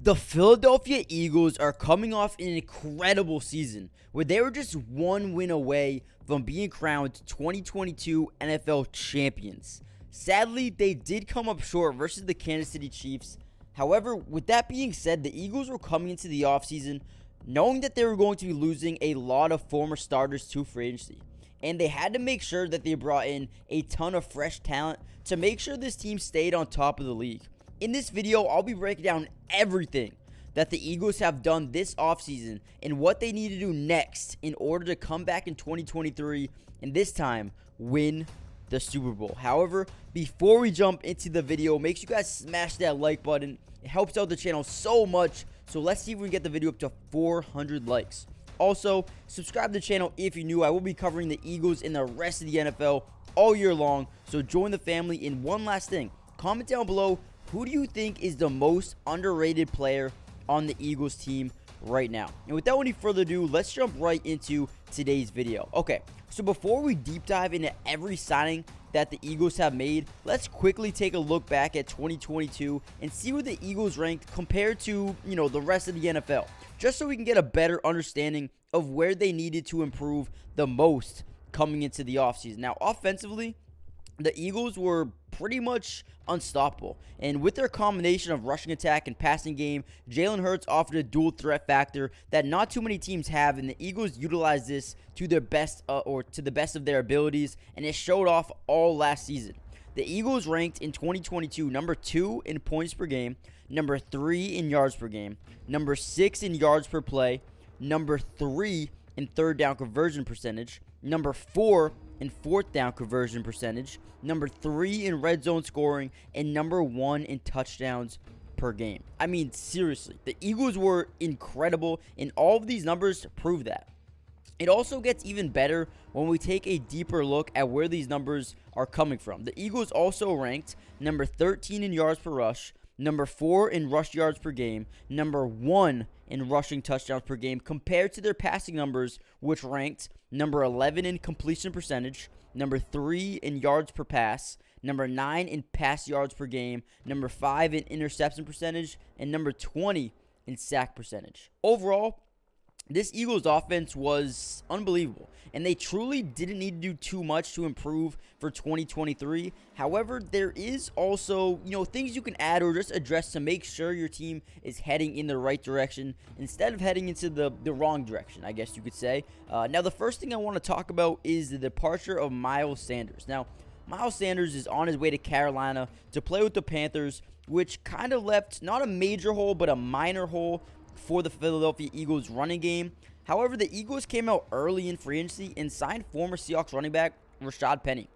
The Philadelphia Eagles are coming off an incredible season where they were just one win away from being crowned 2022 NFL champions. Sadly, they did come up short versus the Kansas City Chiefs. However, with that being said, the Eagles were coming into the offseason knowing that they were going to be losing a lot of former starters to free agency. And they had to make sure that they brought in a ton of fresh talent to make sure this team stayed on top of the league. In this video, I'll be breaking down everything that the Eagles have done this offseason and what they need to do next in order to come back in 2023 and this time win the Super Bowl. However, before we jump into the video, make sure you guys smash that like button. It helps out the channel so much. So let's see if we can get the video up to 400 likes. Also, subscribe to the channel if you're new. I will be covering the Eagles and the rest of the NFL all year long. So join the family. And one last thing, comment down below, who do you think is the most underrated player on the Eagles team right now? And without any further ado, let's jump right into today's video. Okay, so before we deep dive into every signing that the Eagles have made, let's quickly take a look back at 2022 and see where the Eagles ranked compared to, the rest of the NFL, just so we can get a better understanding of where they needed to improve the most coming into the offseason. Now, offensively, the Eagles were pretty much unstoppable. And with their combination of rushing attack and passing game, Jalen Hurts offered a dual threat factor that not too many teams have, and the Eagles utilized this to their best to the best of their abilities, and it showed off all last season. The Eagles ranked in 2022 number 2 in points per game, number 3 in yards per game, number 6 in yards per play, number 3 in third down conversion percentage, number 4 in fourth down conversion percentage, number 3 in red zone scoring, and number 1 in touchdowns per game. I mean, seriously, the Eagles were incredible, and all of these numbers prove that. It also gets even better when we take a deeper look at where these numbers are coming from. The Eagles also ranked number 13 in yards per rush, number 4 in rush yards per game, number 1 in rushing touchdowns per game, compared to their passing numbers, which ranked number 11 in completion percentage, number 3 in yards per pass, number 9 in pass yards per game, number 5 in interception percentage, and number 20 in sack percentage. Overall, this Eagles offense was unbelievable, and they truly didn't need to do too much to improve for 2023. However, there is also, things you can add or just address to make sure your team is heading in the right direction instead of heading into the wrong direction, I guess you could say. Now, the first thing I want to talk about is the departure of Miles Sanders. Now, Miles Sanders is on his way to Carolina to play with the Panthers, which kind of left not a major hole, but a minor hole for the Philadelphia Eagles running game. However, the Eagles came out early in free agency and signed former Seahawks running back Rashad Penny.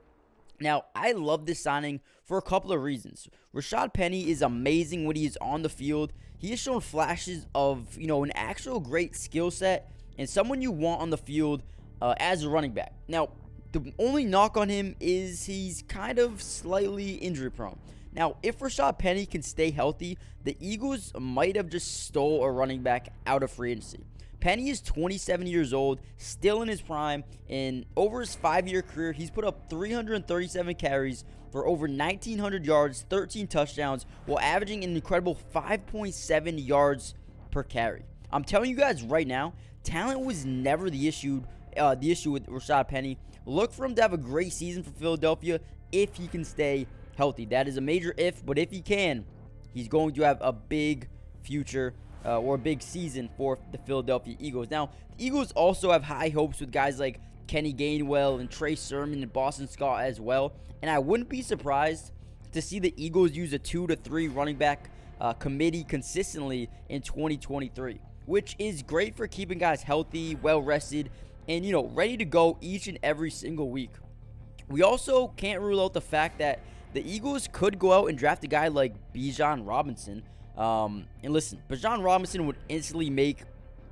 Now, I love this signing for a couple of reasons. Rashad Penny is amazing when he is on the field. He has shown flashes of, an actual great skill set and someone you want on the field as a running back. Now, the only knock on him is he's kind of slightly injury prone. Now, if Rashad Penny can stay healthy, the Eagles might have just stole a running back out of free agency. Penny is 27 years old, still in his prime, and over his 5-year career, he's put up 337 carries for over 1,900 yards, 13 touchdowns, while averaging an incredible 5.7 yards per carry. I'm telling you guys right now, talent was never the issue with Rashad Penny. Look for him to have a great season for Philadelphia if he can stay healthy. That is a major if, but if he can, he's going to have a big future or a big season for the Philadelphia Eagles. Now, the Eagles also have high hopes with guys like Kenny Gainwell and Trey Sermon and Boston Scott as well, and I wouldn't be surprised to see the Eagles use a 2 to 3 running back committee consistently in 2023, which is great for keeping guys healthy, well rested, and ready to go each and every single week. We also can't rule out the fact that the Eagles could go out and draft a guy like Bijan Robinson. And listen, Bijan Robinson would instantly make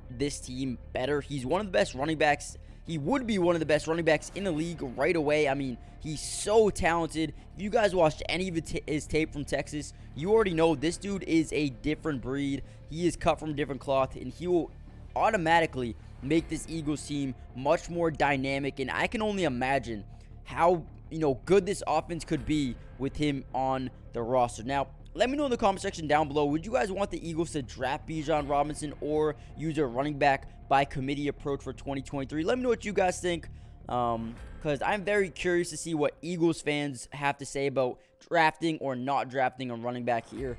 this team better. He's one of the best running backs. He would be one of the best running backs in the league right away. I mean, he's so talented. If you guys watched any of his tape from Texas, you already know this dude is a different breed. He is cut from different cloth, and he will automatically make this Eagles team much more dynamic. And I can only imagine how good this offense could be with him on the roster. Now, Let me know in the comment section down below, would you guys want the Eagles to draft Bijan Robinson or use a running back by committee approach for 2023? Let me know what you guys think, because I'm very curious to see what Eagles fans have to say about drafting or not drafting a running back here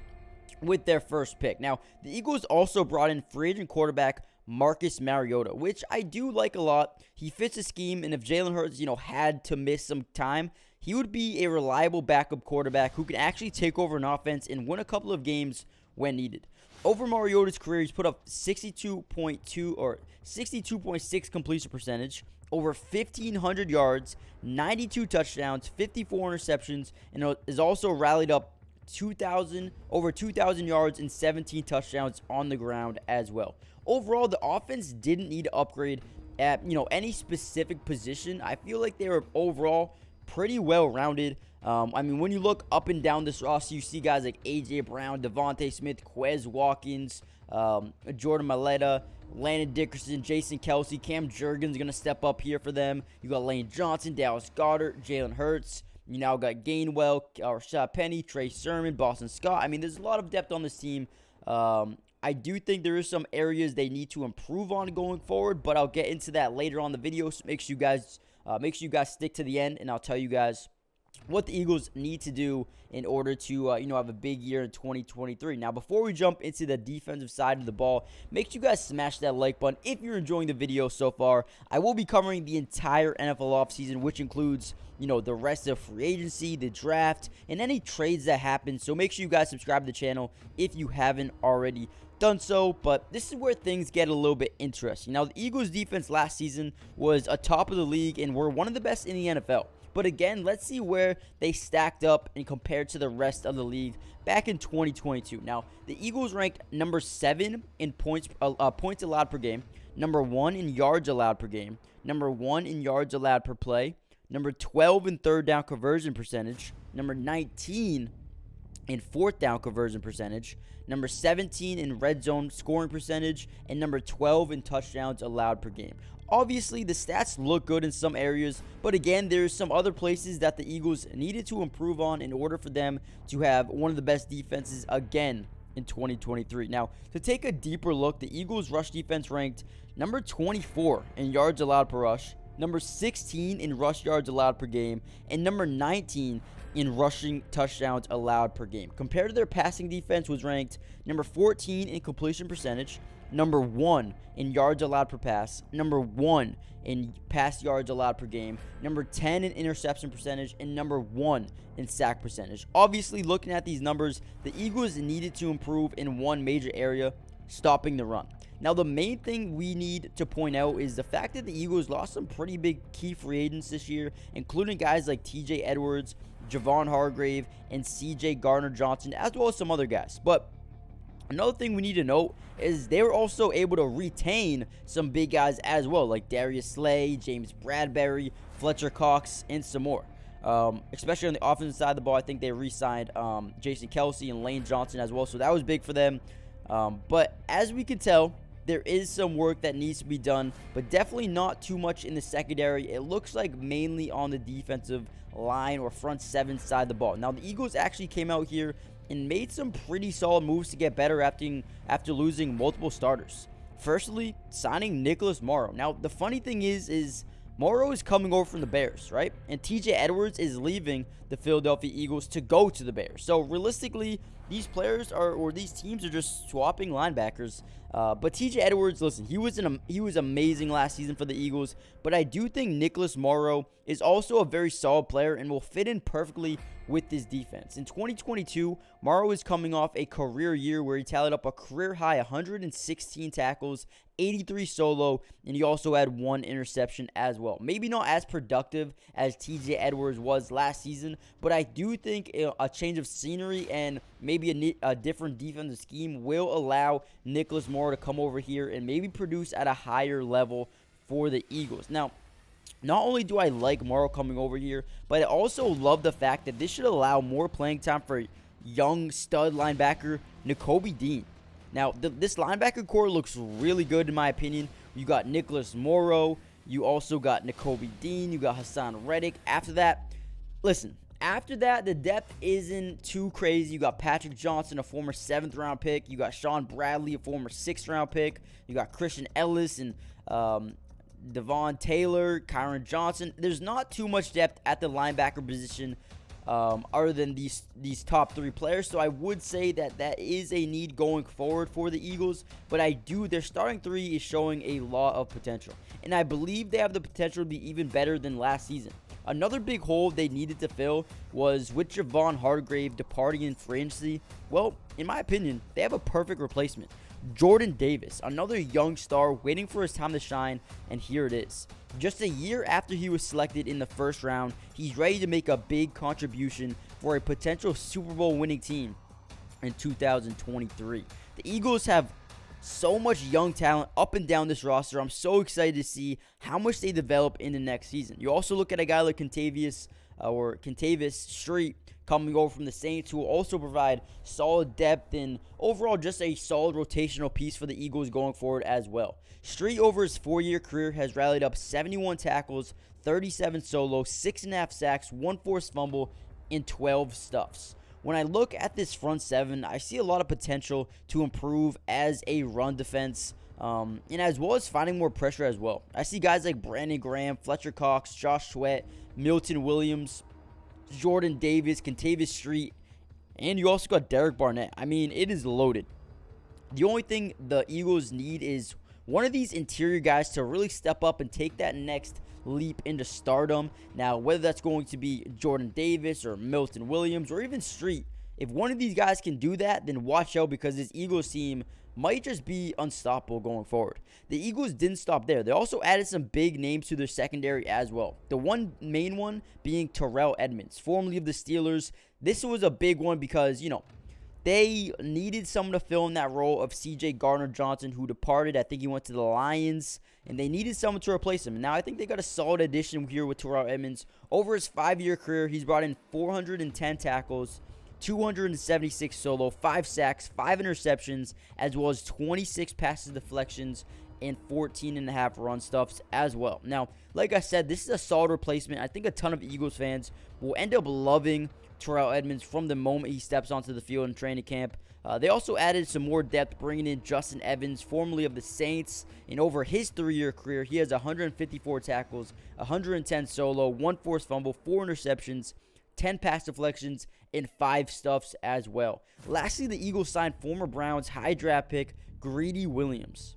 with their first pick. Now, the Eagles also brought in free agent quarterback Marcus Mariota, which I do like a lot. He fits the scheme, and if Jalen Hurts, had to miss some time, he would be a reliable backup quarterback who can actually take over an offense and win a couple of games when needed. Over Mariota's career, he's put up 62.2 or 62.6 completion percentage, over 1,500 yards, 92 touchdowns, 54 interceptions, and is also rallied up over 2,000 yards and 17 touchdowns on the ground as well. Overall, the offense didn't need to upgrade at any specific position. I feel like they were overall pretty well-rounded. When you look up and down this roster, you see guys like A.J. Brown, Devontae Smith, Quez Watkins, Jordan Mailata, Landon Dickerson, Jason Kelsey, Cam Jurgens going to step up here for them. You got Lane Johnson, Dallas Goedert, Jalen Hurts. You now got Gainwell, Rashad Penny, Trey Sermon, Boston Scott. There's a lot of depth on this team. I do think there is some areas they need to improve on going forward, but I'll get into that later on in the video. So make sure you guys stick to the end, and I'll tell you guys what the Eagles need to do in order to have a big year in 2023. Now, before we jump into the defensive side of the ball, make sure you guys smash that like button if you're enjoying the video so far. I will be covering the entire NFL offseason, which includes the rest of free agency, the draft, and any trades that happen. So make sure you guys subscribe to the channel if you haven't already done so. But this is where things get a little bit interesting. Now, the Eagles defense last season was atop of the league and were one of the best in the NFL. But again, let's see where they stacked up and compared to the rest of the league back in 2022. Now, the Eagles ranked number 7 in points allowed per game, number 1 in yards allowed per game, number 1 in yards allowed per play, number 12 in third down conversion percentage, number 19 in fourth down conversion percentage, number 17 in red zone scoring percentage, and number 12 in touchdowns allowed per game. Obviously, the stats look good in some areas, but again, there's some other places that the Eagles needed to improve on in order for them to have one of the best defenses again in 2023. Now, to take a deeper look, the Eagles' rush defense ranked number 24 in yards allowed per rush, number 16 in rush yards allowed per game, and number 19 in rushing touchdowns allowed per game. Compared to their passing defense, was ranked number 14 in completion percentage, number 1 in yards allowed per pass, number 1 in pass yards allowed per game, number 10 in interception percentage, and number 1 in sack percentage. Obviously, looking at these numbers, the Eagles needed to improve in one major area, stopping the run. Now, the main thing we need to point out is the fact that the Eagles lost some pretty big key free agents this year, including guys like TJ Edwards, Javon Hargrave, and CJ Gardner-Johnson, as well as some other guys. But another thing we need to note is they were also able to retain some big guys as well, like Darius Slay, James Bradbury, Fletcher Cox, and some more. Especially on the offensive side of the ball, I think they re-signed Jason Kelsey and Lane Johnson as well, so that was big for them. But as we can tell, there is some work that needs to be done, but definitely not too much in the secondary. It looks like mainly on the defensive line or front seven side of the ball. Now, the Eagles actually came out here and made some pretty solid moves to get better after losing multiple starters. Firstly, signing Nicholas Morrow. Now, the funny thing is Morrow is coming over from the Bears, right? And TJ Edwards is leaving the Philadelphia Eagles to go to the Bears. So realistically, these players these teams are just swapping linebackers. But TJ Edwards, listen, he was amazing last season for the Eagles. But I do think Nicholas Morrow is also a very solid player and will fit in perfectly with this defense. In 2022, Morrow is coming off a career year where he tallied up a career high 116 tackles, 83 solo, and he also had 1 interception as well. Maybe not as productive as TJ Edwards was last season, but I do think a change of scenery and maybe a different defensive scheme will allow Nicholas Morrow to come over here and maybe produce at a higher level for the Eagles. Now, not only do I like Morrow coming over here, but I also love the fact that this should allow more playing time for young stud linebacker Nakobe Dean. Now, this linebacker core looks really good in my opinion. You got Nicholas Morrow. You also got Nakobe Dean. You got Hassan Reddick. After that, listen, After that, the depth isn't too crazy. You got Patrick Johnson, a former 7th-round pick. You got Sean Bradley, a former 6th-round pick. You got Christian Ellis and Devon Taylor, Kyron Johnson. There's not too much depth at the linebacker position other than these top 3 players. So I would say that is a need going forward for the Eagles. But their starting 3 is showing a lot of potential. And I believe they have the potential to be even better than last season. Another big hole they needed to fill was with Javon Hargrave departing in free agency. Well, in my opinion, they have a perfect replacement. Jordan Davis, another young star waiting for his time to shine, and here it is. Just a year after he was selected in the 1st round, he's ready to make a big contribution for a potential Super Bowl winning team in 2023. The Eagles have so much young talent up and down this roster. I'm so excited to see how much they develop in the next season. You also look at a guy like KENTAVIUS Street coming over from the Saints, who will also provide solid depth and overall just a solid rotational piece for the Eagles going forward as well. Street, over his 4-year career, has rallied up 71 tackles, 37 solo, 6.5 sacks, 1 forced fumble, and 12 stuffs. When I look at this front 7, I see a lot of potential to improve as a run defense, and as well as finding more pressure as well. I see guys like Brandon Graham, Fletcher Cox, Josh Sweat, Milton Williams, Jordan Davis, KENTAVIUS Street, and you also got Derek Barnett. I mean, it is loaded. The only thing the Eagles need is one of these interior guys to really step up and take that next leap into stardom. Now, whether that's going to be Jordan Davis or Milton Williams or even Street, if one of these guys can do that, then watch out, because this Eagles team might just be unstoppable going forward. The Eagles didn't stop there. They also added some big names to their secondary as well. The one main one being Terrell Edmunds, formerly of the Steelers. This was a big one because, they needed someone to fill in that role of C.J. Gardner-Johnson, who departed. I think he went to the Lions, and they needed someone to replace him. And now I think they got a solid addition here with Terrell Edmunds. Over his 5-year career, he's brought in 410 tackles, 276 solo, 5 sacks, 5 interceptions, as well as 26 passes deflections, and 14.5 run stuffs as well. Now, like I said, this is a solid replacement. I think a ton of Eagles fans will end up loving Terrell Edmunds from the moment he steps onto the field in training camp. They also added some more depth, bringing in Justin Evans, formerly of the Saints. And over his 3-year career, he has 154 tackles, 110 solo, 1 forced fumble, 4 interceptions, 10 pass deflections, and 5 stuffs as well. Lastly, the Eagles signed former Browns high draft pick Greedy Williams.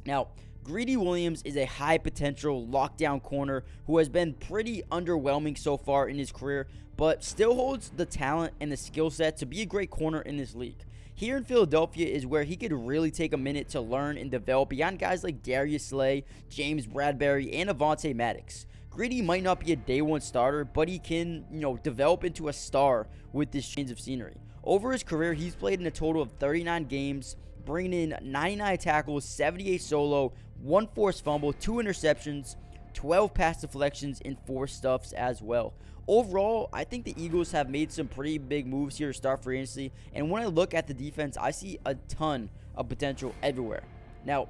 Now, Greedy Williams is a high-potential lockdown corner who has been pretty underwhelming so far in his career, but still holds the talent and the skill set to be a great corner in this league. Here in Philadelphia is where he could really take a minute to learn and develop beyond guys like Darius Slay, James Bradberry, and Avonte Maddox. Greedy might not be a day-one starter, but he can, develop into a star with this change of scenery. Over his career, he's played in a total of 39 games, bringing in 99 tackles, 78 solo, 1 forced fumble, 2 interceptions, 12 pass deflections, and 4 stuffs as well. Overall, I think the Eagles have made some pretty big moves here to start free agency, and when I look at the defense, I see a ton of potential everywhere. Now,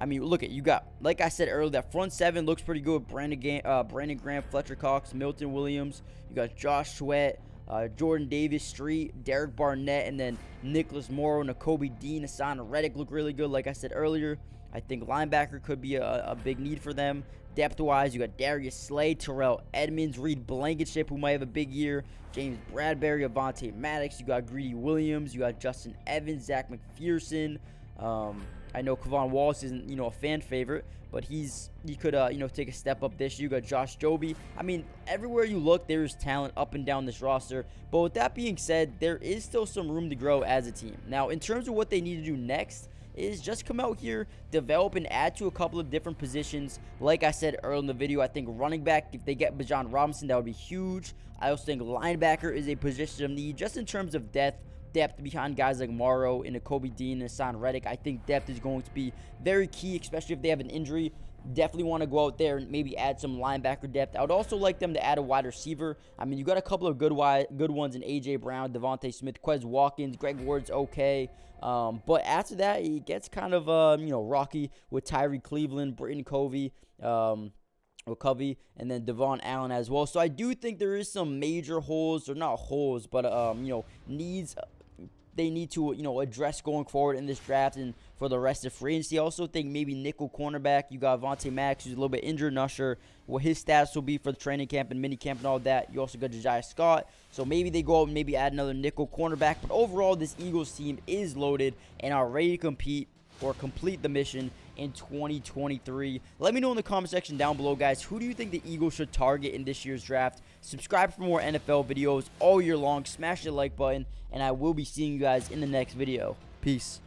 you got, like I said earlier, that front 7 looks pretty good. Brandon Graham, Fletcher Cox, Milton Williams. You got Josh Sweat, Jordan Davis, Street, Derek Barnett, and then Nicholas Morrow, Nakobe Dean, Hassan Reddick look really good. Like I said earlier, I think linebacker could be a big need for them. Depth-wise, you got Darius Slay, Terrell Edmunds, Reed Blankenship, who might have a big year, James Bradberry, Avonte Maddox. You got Greedy Williams. You got Justin Evans, Zach McPherson. I know Kevon Wallace isn't, a fan favorite, but he could, take a step up this year. You got Josh Joby. Everywhere you look, there is talent up and down this roster. But with that being said, there is still some room to grow as a team. Now, in terms of what they need to do next, is just come out here, develop, and add to a couple of different positions. Like I said earlier in the video, I think running back, if they get Bijan Robinson, that would be huge. I also think linebacker is a position of need, just in terms of depth behind guys like Morrow and Nakobe Dean and Hassan Reddick. I think depth is going to be very key, especially if they have an injury. Definitely want to go out there and maybe add some linebacker depth. I would also like them to add a wide receiver. You got a couple of good ones in A.J. Brown, Devontae Smith, Quez Watkins, Greg Ward's okay. But after that, it gets kind of, rocky with Tyree Cleveland, Britton Covey, Covey, and then Devon Allen as well. So I do think there is some major holes, or not holes, but needs they need to address going forward in this draft and for the rest of free agency. I also think maybe nickel cornerback. You got Vontae Max, who's a little bit injured. Not sure what his stats will be for the training camp and mini camp and all that. You also got Ja'Jai Scott. So maybe they go out and maybe add another nickel cornerback. But overall, this Eagles team is loaded and are ready to compete or complete the mission in 2023. Let me know in the comment section down below, guys. Who do you think the Eagles should target in this year's draft? Subscribe for more NFL videos all year long. Smash the like button, and I will be seeing you guys in the next video. Peace.